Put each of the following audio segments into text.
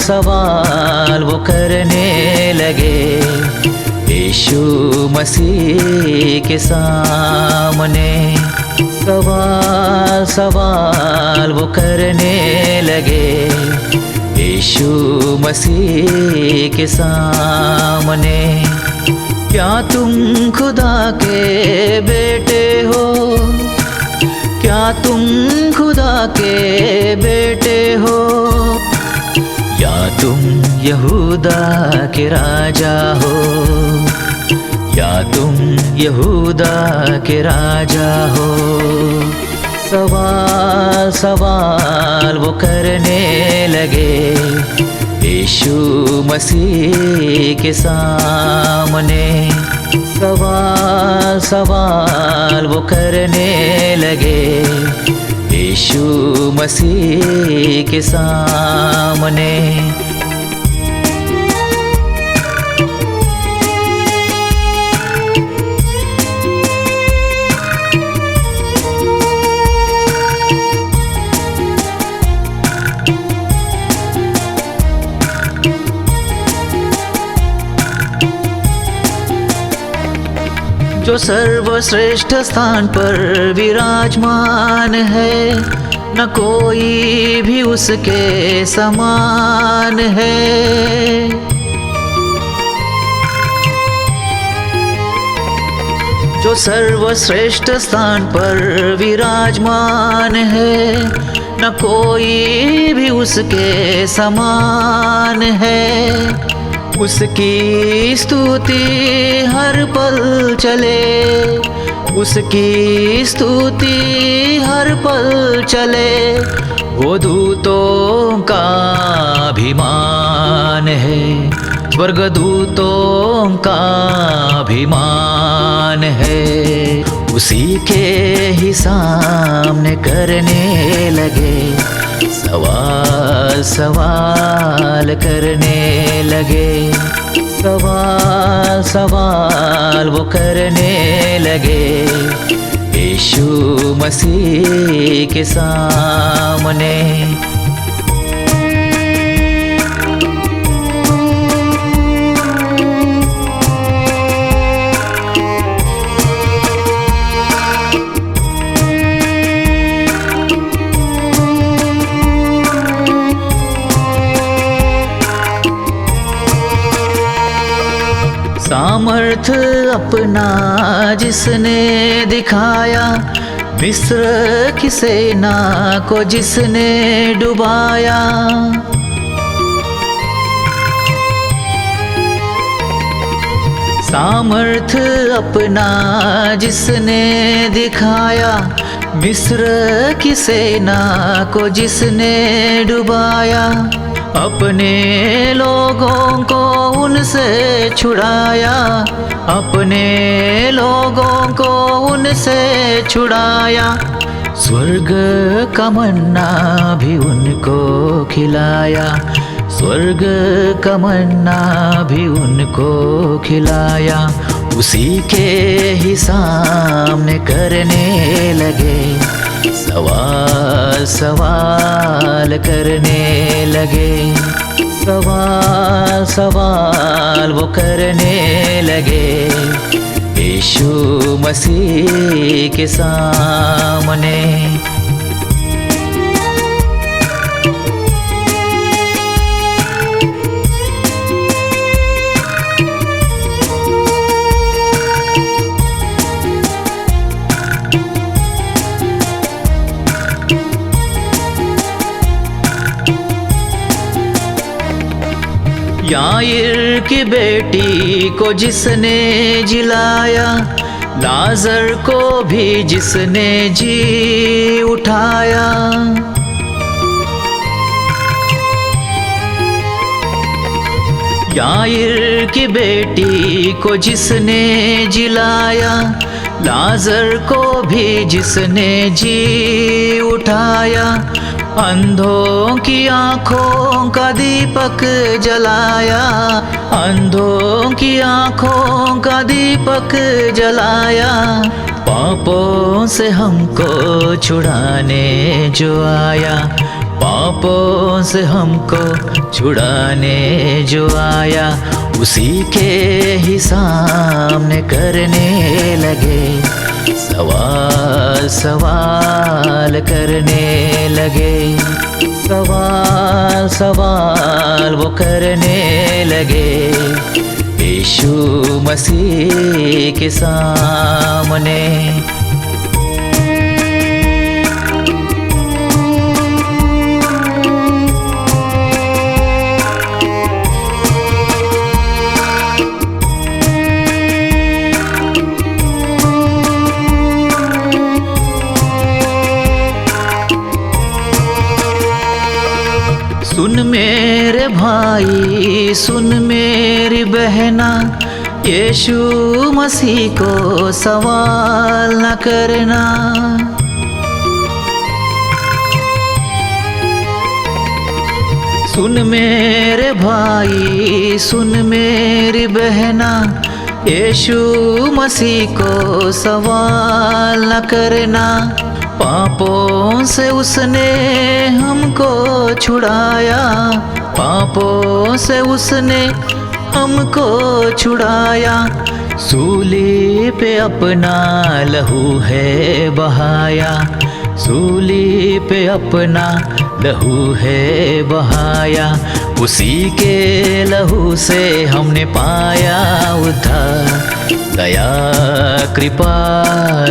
सवाल वो करने लगे यीशु मसीह के सामने। सवाल वो करने लगे यीशु मसीह के सामने। क्या तुम खुदा के बेटे हो? क्या तुम खुदा के बेटे हो? या तुम यहूदा के राजा हो? या तुम यहूदा के राजा हो? सवाल वो करने लगे यीशु मसीह के सामने। सवाल वो करने लगे यीशु मसीह के सामने। जो सर्वश्रेष्ठ स्थान पर विराजमान है, न कोई भी उसके समान है। जो सर्वश्रेष्ठ स्थान पर विराजमान है, न कोई भी उसके समान है। उसकी स्तुति हर पल चले, उसकी स्तुति हर पल चले। वो दूतों का अभिमान है, स्वर्गदूतों का अभिमान है। उसी के ही सामने करने लगे सवाल करने लगे। सवाल वो करने लगे यीशु मसीह के सामने। सामर्थ अपना जिसने दिखाया, मिस्र की सेना को जिसने डुबाया। सामर्थ अपना जिसने दिखाया, मिस्र की सेना को जिसने डुबाया। अपने लोगों को उनसे छुड़ाया, अपने लोगों को उनसे छुड़ाया। स्वर्ग का मन्ना भी उनको खिलाया, स्वर्ग का मन्ना भी उनको खिलाया। उसी के ही सामने करने लगे सवाल करने लगे। सवाल वो करने लगे यीशु मसीह के सामने। याईर की बेटी को जिसने जिलाया, लाजर को भी जिसने जी उठाया। याईर की बेटी को जिसने जिलाया, लाजर को भी जिसने जी उठाया। अंधों की आँखों का दीपक जलाया, अंधों की आँखों का दीपक जलाया। पापों से हमको छुड़ाने जो आया, पापों से हमको छुड़ाने जो आया, उसी के ही सामने करने लगे सवाल, सवाल करने लगे सवाल, सवाल वो करने लगे यीशु मसीह के सामने। सुन मेरे भाई, सुन मेरी बहना, यीशु मसीह को सवाल न करना। सुन मेरे भाई, सुन मेरी बहना, यीशु मसीह को सवाल न करना। पापों से उसने हमको छुड़ाया, पापों से उसने हमको छुड़ाया। सूली पे अपना लहू है बहाया, सूली पे अपना लहू है बहाया। उसी के लहू से हमने पाया उद्धार, दया कृपा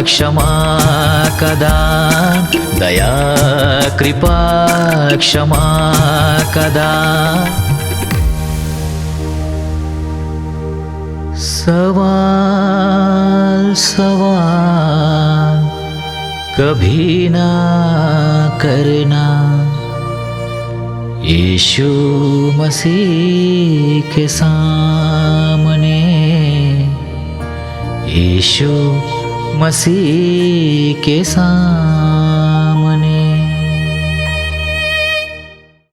क्षमा का दान, दया कृपा क्षमा का दान। सवाल, सवाल कभी ना करना, यीशु मसीह के सामने, यीशु मसीह के सामने।